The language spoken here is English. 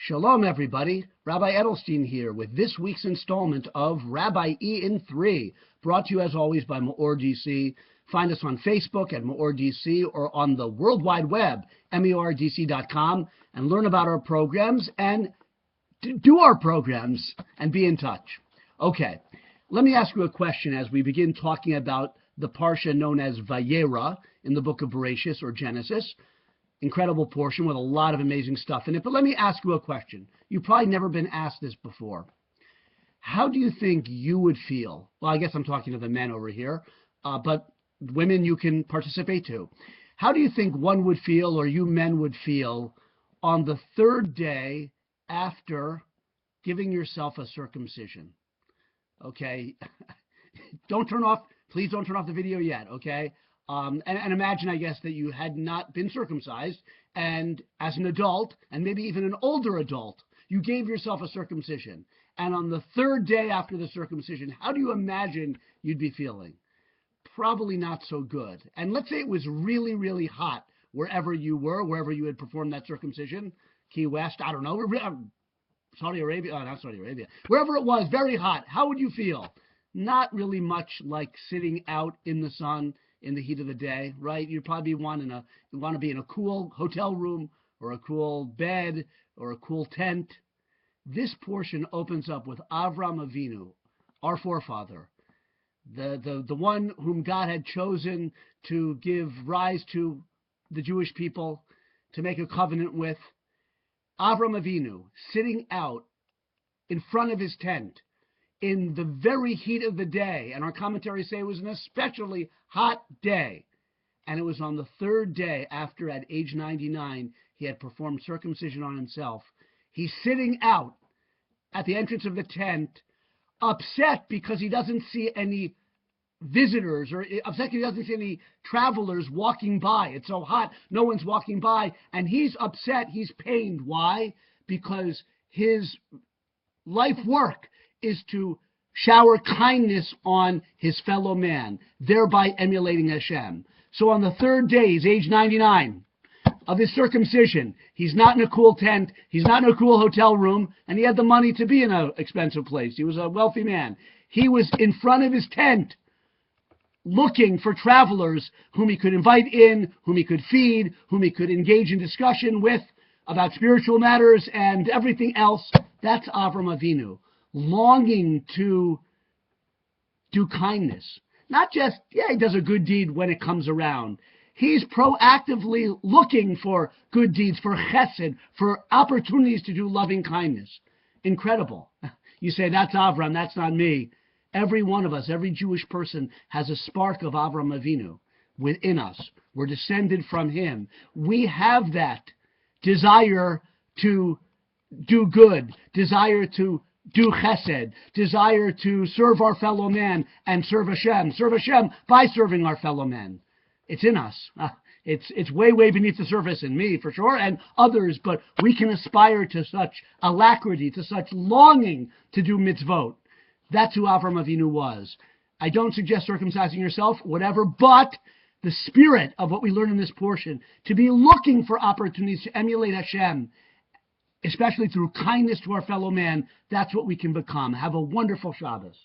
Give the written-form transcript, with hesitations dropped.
Shalom, everybody. Rabbi Edelstein here with this week's installment of Rabbi E in 3, brought to you as always by MEOR DC. Find us on Facebook at MEOR DC or on the World Wide Web, MEORDC.com, and learn about our programs and do our programs and be in touch. Okay, let me ask you a question as we begin talking about the parsha known as Vayeira in the book of Bereshis or Genesis. Incredible portion with a lot of amazing stuff in it. But let me ask you a question. You've probably never been asked this before. How do you think you would feel? Well, I guess I'm talking to the men over here, but women, you can participate too. How do you think one would feel, or you men would feel, on the third day after giving yourself a circumcision? Okay, please don't turn off the video yet, okay? And imagine, I guess, that you had not been circumcised, and as an adult, and maybe even an older adult, you gave yourself a circumcision. And on the third day after the circumcision, how do you imagine you'd be feeling? Probably not so good. And let's say it was really, really hot wherever you were, wherever you had performed that circumcision, Key West, I don't know, Saudi Arabia, not Saudi Arabia, wherever it was, very hot. How would you feel? Not really much like sitting out in the sun in the heat of the day, right? You'd probably want to be in a cool hotel room or a cool bed or a cool tent. This portion opens up with Avram Avinu, our forefather, the one whom God had chosen to give rise to the Jewish people, to make a covenant with. Avram Avinu sitting out in front of his tent in the very heat of the day, and our commentaries say it was an especially hot day. And it was on the third day after, at age 99, he had performed circumcision on himself. He's sitting out at the entrance of the tent, upset because he doesn't see any visitors, or upset because he doesn't see any travelers walking by. It's so hot, no one's walking by, and he's upset, he's pained. Why? Because his life work is to shower kindness on his fellow man, thereby emulating Hashem. So on the third day, he's age 99 of his circumcision. He's not in a cool tent. He's not in a cool hotel room. And he had the money to be in an expensive place. He was a wealthy man. He was in front of his tent looking for travelers whom he could invite in, whom he could feed, whom he could engage in discussion with about spiritual matters and everything else. That's Avram Avinu, longing to do kindness. Not just, he does a good deed when it comes around. He's proactively looking for good deeds, for chesed, for opportunities to do loving kindness. Incredible. You say, that's Avram, that's not me. Every one of us, every Jewish person has a spark of Avram Avinu within us. We're descended from him. We have that desire to do good, desire to do chesed, desire to serve our fellow man and serve Hashem by serving our fellow men. It's in us. It's way, way beneath the surface in me, for sure, and others, but we can aspire to such alacrity, to such longing to do mitzvot. That's who Avram Avinu was. I don't suggest circumcising yourself, whatever, but the spirit of what we learn in this portion, to be looking for opportunities to emulate Hashem, especially through kindness to our fellow man, that's what we can become. Have a wonderful Shabbos.